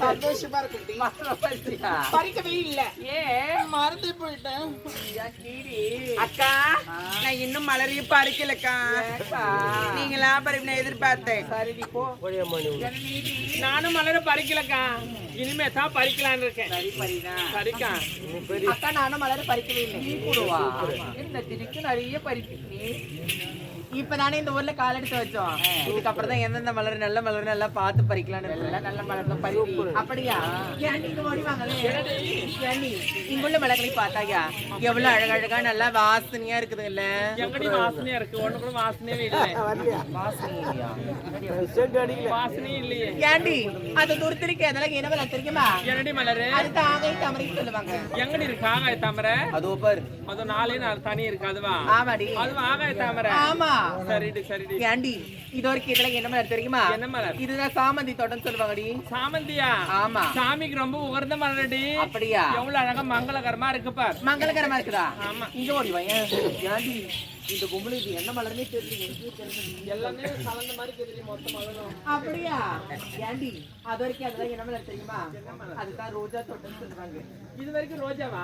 சந்தோஷமா இருக்கு. பறிக்கவே இல்ல. ஏன் மறந்து போயிட்டேன் அக்கா. நான் இன்னும் மலரையே பறிக்கலக்கா. நீங்களா பறிப்பு எதிர்பார்த்தேன். நானும் மலரை பறிக்கலக்கா. இனிமே தான் பறிக்கலான்னு இருக்கேன். பறிக்கா அக்கா. நானும் மலரை பறிக்கவே இல்லை. நீ கூடுவா இந்த திணிக்கு நிறைய பறிப்பு. இப்பதானே இந்த ஊர்ல கால் எடுத்து வச்சோம். இதுக்கப்புறம் தான் எந்தெந்த மலர் நல்ல மலர் நல்லா பார்த்து பறிக்கலாம்னு. நல்ல மலர் தான் பறிப்பு. அப்படியா? ஏன்டி இங்க ஓடி வாங்களே. ஏன்டி இங்குள்ள மலர்களை பார்த்தாயா எவ்வளவு அழகழகா நல்லா வாசனையா இருக்குது இல்ல? எங்கடி வாசனையா இருக்கு? ஒண்ணு கூட வாசனையே இல்லை. வாசனையே இல்லையே. ஏன்டி அது துருத்திருக்கு. அதெல்லாம் என்ன மலர் தெரியுமா? என்னடி மலரு? அது தாகை தாமரை சொல்லுவாங்க. எங்கடி இருக்கு ஆகாய தாமரை? அதோ பாரு. அது நாலே நாள் தனி இருக்கு. அதுவா? ஆமாடி. அதுவா ஆகாய தாமரை? ஆமா. சரிடி சரிடி. ஏண்டி இது வரைக்கும் இதெல்லாம் என்ன மலர் தெரியுமா? என்ன மலர்? இதுதான் சாமந்தி தோட்டம் சொல்லுவாங்கடி. சாமந்தியா? ஆமா. சாமிக்கு ரொம்ப உகர்ந்த மலரடி. அப்படியா? எவ்வளவு அழகா மங்களகரமா இருக்கு பார். மங்களகரமா இருக்குதா? ஆமா. இங்க ஓடி வா. ஏண்டி இந்த பொம்பளை இது என்ன மலர்னே தெரியல. எல்லாமே கலந்த மாதிரி தெரியும் மொத்த மலரும். அப்படியா? ஏண்டி அது வரைக்கும் அதெல்லாம் என்ன மலர் தெரியுமா? அதுதான் ரோஜா தோட்டம் சொல்லுவாங்க. இது வரைக்கும் ரோஜாவா?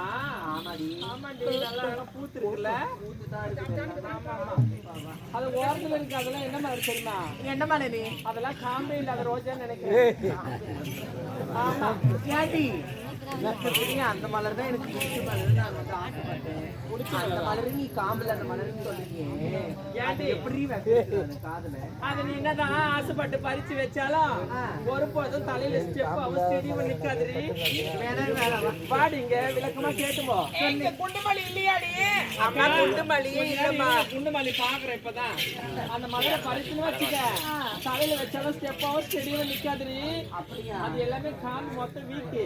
ஆமாடி. ஆமாடி. நல்லா அழகா பூத்து இருக்குல்ல? பூத்துதான் இருக்கு. ஆமா ஆமா. அது ஓரத்துல இருக்கு. அதெல்லாம் என்ன மலர் தெரியுமா? என்ன மலர்? அதெல்லாம் காம்பே இல்லாத ரோஜான்னு நினைக்கிறேன். ஆமா. ஏண்டி அந்த மலர் தான் எனக்கு பிடிச்ச மலர். நான் வந்து ஆசைப்பட்டேன். அந்த மலர் நீ காம்பல அந்த மலர்னு சொல்லிருக்கீங்க. ஏன்டி எப்படி காதுல அது நீ என்னதான் ஆசைப்பட்டு பறிச்சு வச்சாலும் ஒரு போதும் தலையில ஸ்டெப் அவன் ஸ்டெடியும் நிக்காதுரி. பாடிங்க விளக்கமா கேட்டுமோ. குண்டுமல்லி இல்லையாடி? அம்மா குண்டுமல்லி இல்லம்மா. குண்டுமல்லி பாக்குறேன் இப்பதான். அந்த மலரை பறிச்சுன்னு வச்சுக்க. தலையில வச்சாலும் ஸ்டெப் அவன் ஸ்டெடியும் நிக்காதுரி. அப்படியா? அது எல்லாமே காம்பு மொத்தம் வீக்கு.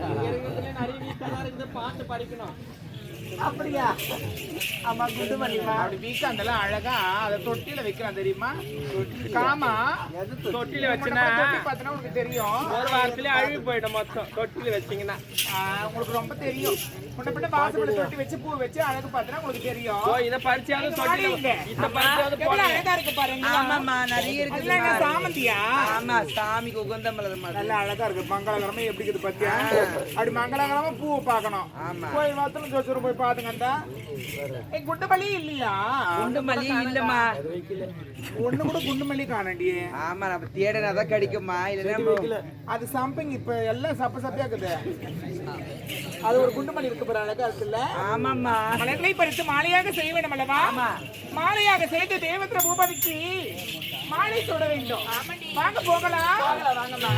இருக்கிறதுல நிறைய வீக்கெல்லாம் இருக்குது. பார்த்து பறிக்கணும். அப்படியா? ஆமா குண்டுமல்லிமா. அப்படி வீக்காந்தெல்லாம் அழகா அதை தொட்டில வைக்கலாம் தெரியுமா? காமா தொட்டில வச்சுனா பார்த்தனா உனக்கு தெரியும். ஒரு வாரத்திலே அழுகி போயிடும் மொத்தம். தொட்டில வச்சீங்கன்னா உங்களுக்கு ரொம்ப தெரியும். முன்ன வாசப்பட தொட்டி வச்சு பூ வச்சு அழகு பார்த்தனா உங்களுக்கு தெரியும். ஓ இத பறிச்சாலும் தொட்டில இந்த பறிச்சாலும் போடலாம். அழகா இருக்கு பாருங்க. ஆமாம்மா நிறைய இருக்கு. சாமந்தியா? ஆமா சாமிக்கு உகந்த மலர் மாதிரி நல்லா அழகா இருக்கு. மங்களகரமா எப்படி இருக்குது பாத்தியா? அப்படி மங்களகரமா பூவை பார்க்கணும். ஆமா. போய் வாசல ஜோசூர் போய் பாத்துங்க. குண்டுமல்லி இல்லையா? குண்டுமல்லி இல்லம்மா. ஒண்ணு கூட குண்டுமல்லி காணண்டி. ஆமா நம்ம தேடனாதான் கிடைக்குமா? இல்ல அது சம்பிங். இப்ப எல்லாம் சப்பையா இருக்குது. அது ஒரு குண்டுமல்லி இருக்கு பாரு. அழகா இருக்குல்ல? ஆமாம்மா. மலர்களை பறித்து மாலையாக செய்ய வேண்டும் அல்லவா? மாலையாக செய்து தேவத்திர பூபதிக்கு மாலை சுட வேண்டும். வாங்க போகலாம். வாங்கம்மா.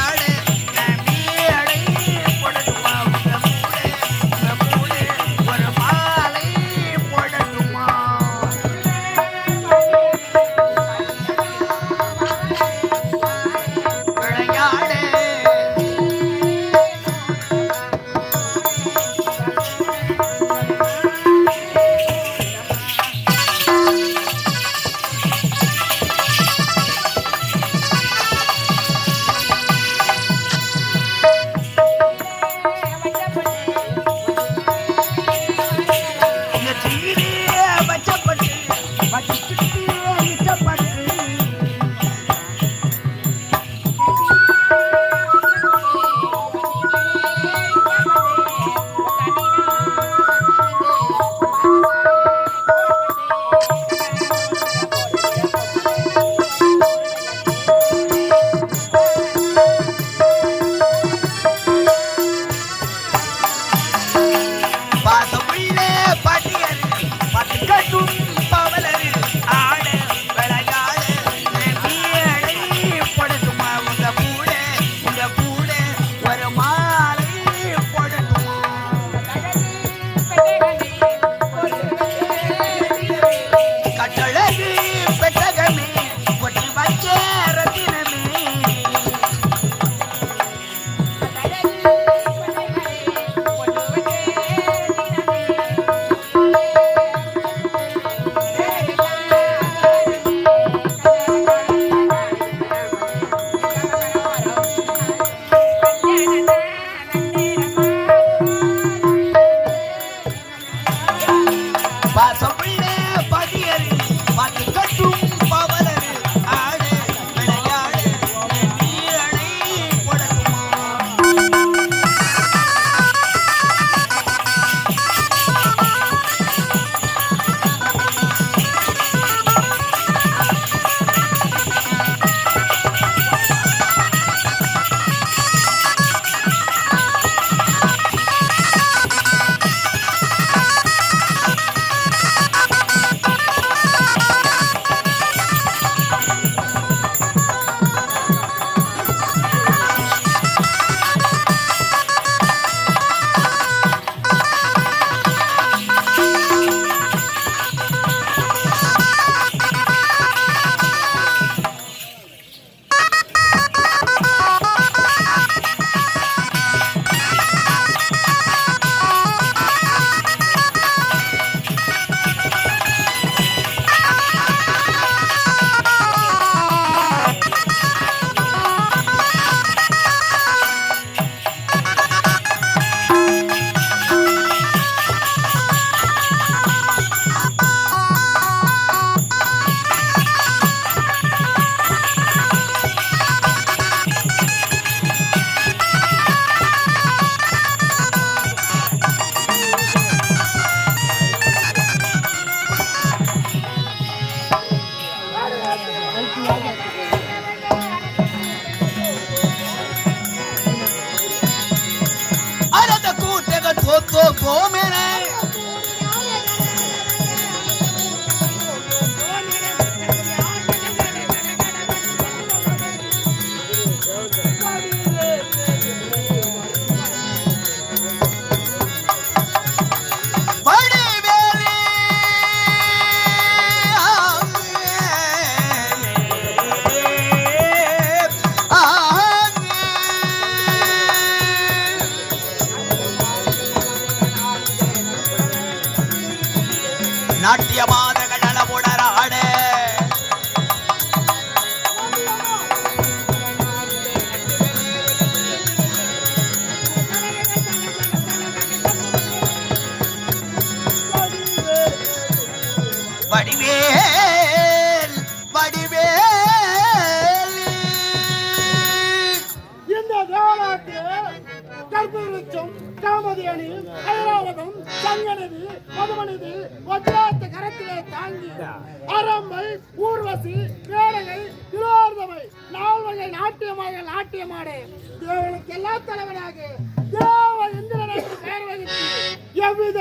அட மாதகள் அளவுடராட வடிவேல் வடிவேல் இந்த தேவநாட்டில் கற்பூரிச்சும் காமதேனி ஐராவதம் சங்கநிதி மதுமநிதி வஜ்ராத்த கரத்திலே தாங்கி அரம்பை ஊர்வசி பேரகை திலோர்தமை நால்வகை நாட்டியமாக நாட்டியமாடே தேவனுக்கு எல்லா தலைவனாக தேவ இந்திரனுக்கு பெயர் வகித்து எவ்வித